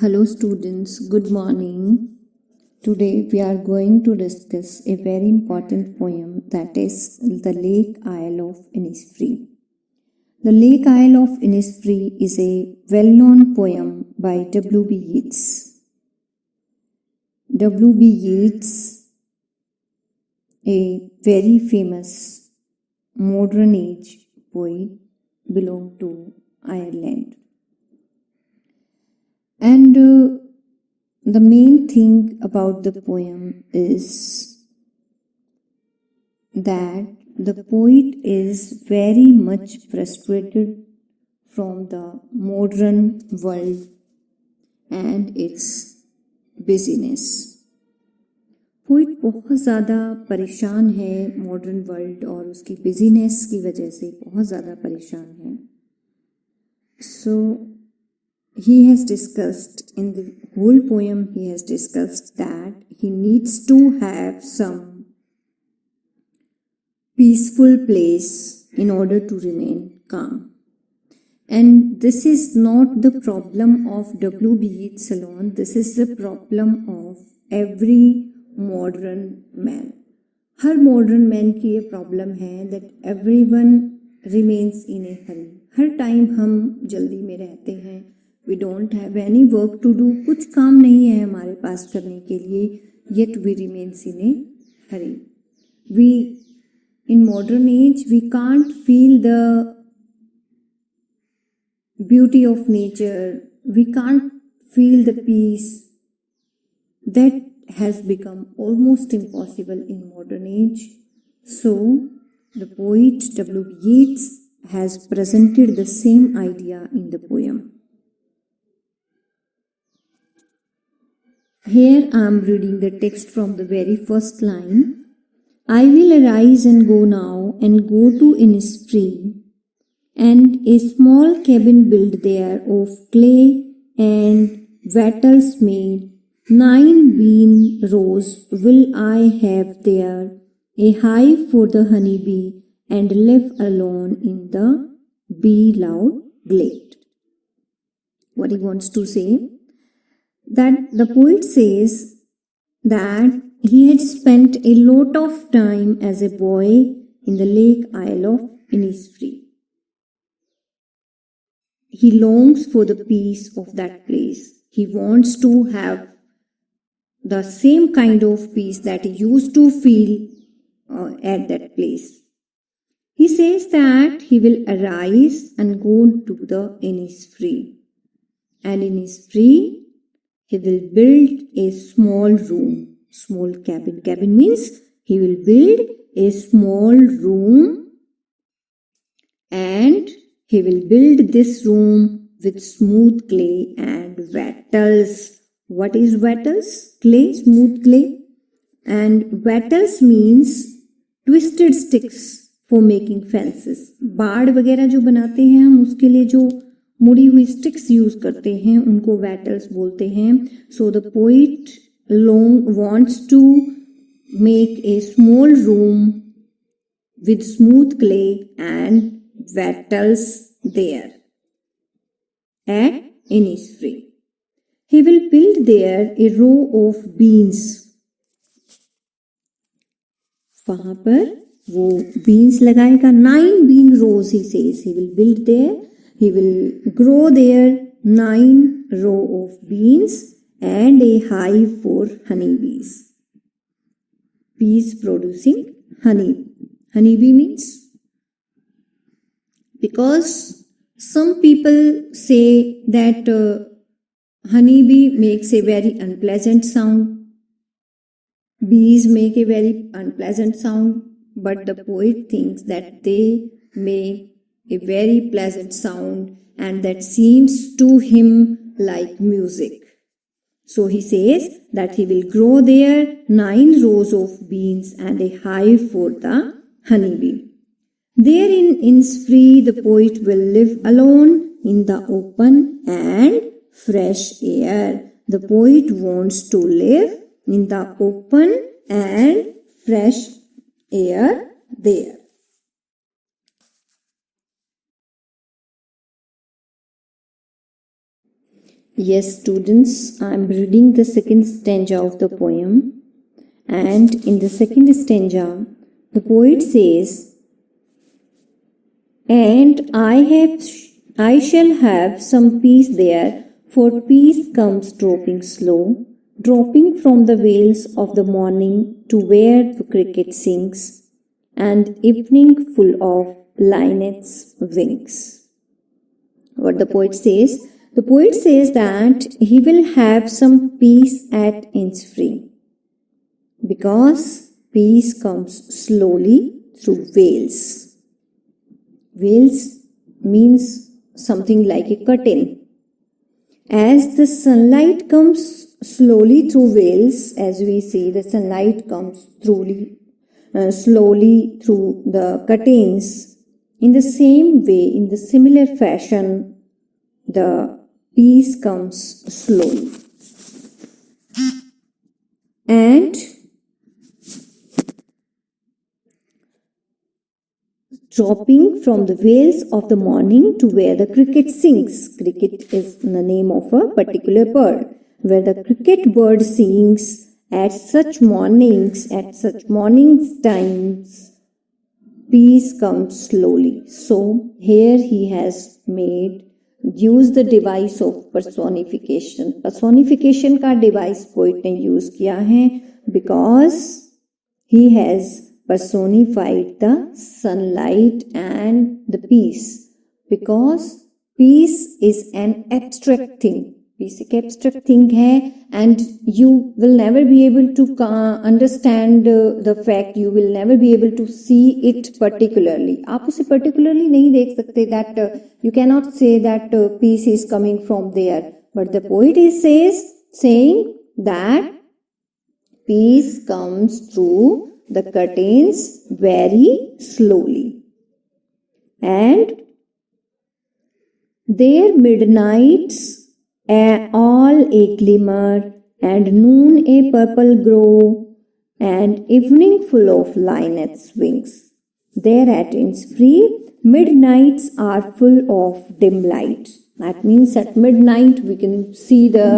Hello students, good morning. Today we are going to discuss a very important poem, that is The Lake Isle of Innisfree. The Lake Isle of Innisfree is a well-known poem by W.B. Yeats. W.B. Yeats, a very famous modern age poet, belonged to Ireland. And the main thing about the poem is that the poet is very much frustrated from the modern world and its busyness. Poet बहुत ज़्यादा परेशान है modern world और उसकी business की वजह से बहुत ज़्यादा परेशान है. सो he has discussed in the whole poem, he has discussed that he needs to have some peaceful place in order to remain calm. And this is not the problem of W.B. Yeats alone, this is the problem of every modern man. Her modern man की ये problem है that everyone remains in a hurry. Her time हम जल्दी में रहते हैं. We don't have any work to do. कुछ काम नहीं है हमारे पास करने के लिए. Yet we remains in a hurry. We in modern age we can't feel the beauty of nature. We can't feel the peace. That has become almost impossible in modern age. So the poet W.B. Yeats has presented the same idea in the poem. Here I am reading the text from the very first line. I will arise and go now and go to Innisfree, and a small cabin built there of clay and wattles made. 9 bean rows will I have there, a hive for the honeybee, and live alone in the bee-loud glade. What he wants to say? That the poet says that he had spent a lot of time as a boy in the Lake Isle of Innisfree. He longs for the peace of that place. He wants to have the same kind of peace that he used to feel at that place. He says that he will arise and go to the Innisfree. And Innisfree, he will build a small room, small cabin. Cabin means he will build a small room and he will build this room with smooth clay and wattles. What is wattles? Clay, smooth clay. And wattles means twisted sticks for making fences. बाड़ वगैरह जो बनाते हैं हम उसके लिए जो मुड़ी हुई स्टिक्स यूज करते हैं उनको वैटल्स बोलते हैं. So the poet wants to make a small room with smooth clay and wattles there at Innisfree. He will build there a row of beans. वहां पर वो beans लगाएगा. 9 bean rows he says he will build there. He will grow there 9 row of beans and a hive for honeybees. Bees producing honey. Honeybee means, because some people say that honeybee makes a very unpleasant sound. Bees make a very unpleasant sound, but the poet thinks that they make a very pleasant sound and that seems to him like music. So he says that he will grow there 9 rows of beans and a hive for the honeybee. There in Innisfree the poet will live alone in the open and fresh air. The poet wants to live in the open and fresh air there. Yes, students, I am reading the second stanza of the poem. And in the second stanza, the poet says, "And I shall have some peace there, for peace comes dropping slow, dropping from the vales of the morning to where the cricket sings, and evening full of linnets' wings." What the poet says? The poet says that he will have some peace at Innisfree, because peace comes slowly through vales. Vales means something like a curtain. As the sunlight comes slowly through vales, as we see, the sunlight comes slowly through the curtains. In the same way, in the similar fashion, the peace comes slowly. And dropping from the vales of the morning to where the cricket sings. Cricket is the name of a particular bird. Where the cricket bird sings at such mornings, at such morning times, peace comes slowly. So here he has used the device of personification. Personification का device poet ने use किया है, because he has personified the sunlight and the peace, because peace is an abstract thing. Peace एक abstract thing है, and you will never be able to understand the fact, you will never be able to see it particularly. आप उसे particularly नहीं देख सकते, that you cannot say that peace is coming from there. But the poet is saying that peace comes through the curtains very slowly. And their midnights all a glimmer, and noon a purple glow, and evening full of linnets' wings. There at Innisfree, midnights are full of dim light. That means at midnight we can see the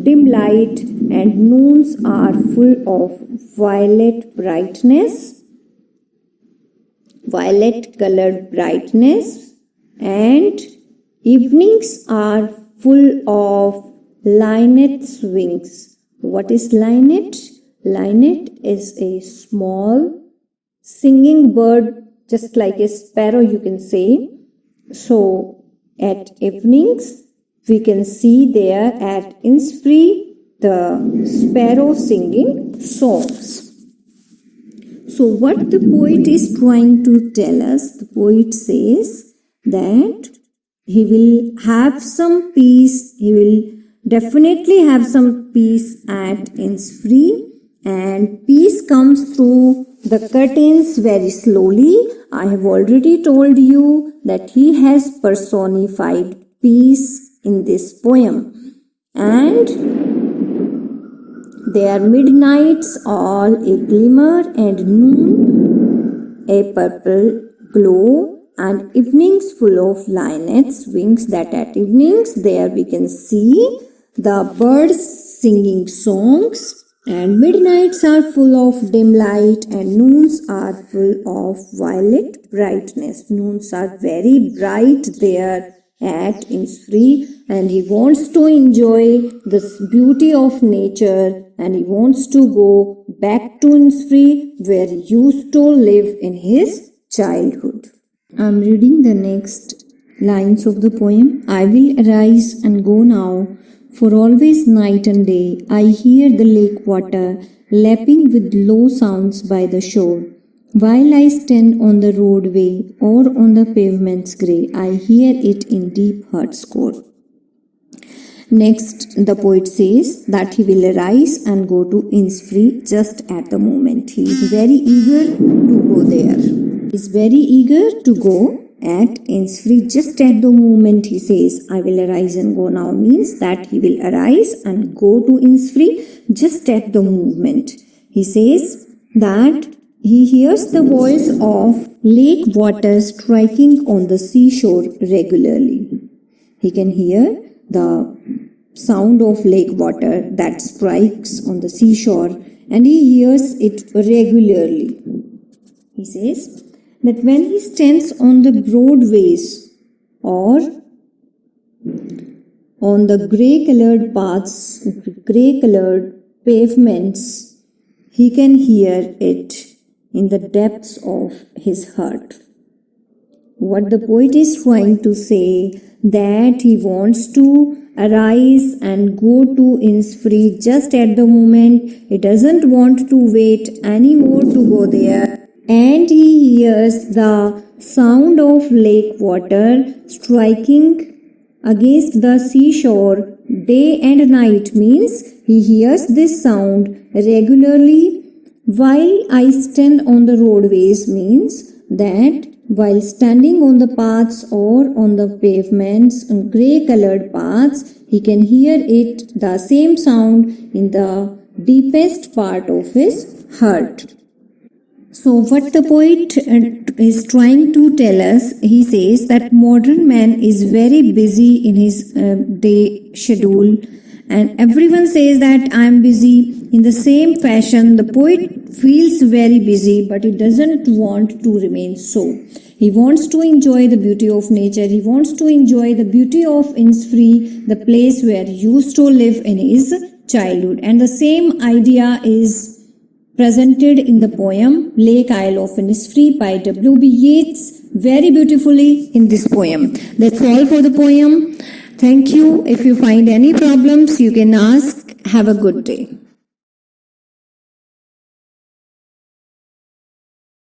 dim light, and noons are full of violet brightness, violet colored brightness, and evenings are full of linnets' wings. What is linnet? Linnet is a small singing bird, just like a sparrow, you can say. So at evenings, we can see there at Innisfree the sparrow singing songs. So what the poet is trying to tell us, the poet says that he will have some peace, he will definitely have some peace at Innisfree, and peace comes through the curtains very slowly. I have already told you that he has personified peace in this poem. And their midnights all a glimmer, and noon a purple glow, and evenings full of linnets' wings. That at evenings there we can see the birds singing songs, and midnights are full of dim light, and noons are full of violet brightness. Noons are very bright there at Innisfree, and he wants to enjoy this beauty of nature, and he wants to go back to Innisfree where he used to live in his childhood. I am reading the next lines of the poem. I will arise and go now, for always night and day I hear the lake water lapping with low sounds by the shore. While I stand on the roadway or on the pavement's grey, I hear it in deep heart score. Next, the poet says that he will arise and go to Innisfree just at the moment. He is very eager to go there. He is very eager to go at Innisfree just at the moment. He says, I will arise and go now, means that he will arise and go to Innisfree just at the moment. He says that he hears the voice of lake water striking on the seashore regularly. He can hear the sound of lake water that strikes on the seashore, and he hears it regularly. He says that when he stands on the broadways or on the grey colored paths, grey colored pavements, he can hear it in the depths of his heart. What the poet is trying to say, that he wants to arise and go to Innisfree just at the moment. He doesn't want to wait anymore to go there, and he hears the sound of lake water striking against the seashore day and night. Means he hears this sound regularly while I stand on the roadways. Means that while standing on the paths or on the pavements on grey colored paths, he can hear it, the same sound, in the deepest part of his heart. So what the poet is trying to tell us, he says that modern man is very busy in his day schedule, and everyone says that I am busy. In the same fashion, the poet feels very busy, but he doesn't want to remain so. He wants to enjoy the beauty of nature. He wants to enjoy the beauty of Innisfree, the place where he used to live in his childhood. And the same idea is presented in the poem Lake Isle of Innisfree by W.B. Yeats very beautifully in this poem. That's all for the poem. Thank you. If you find any problems, you can ask. Have a good day.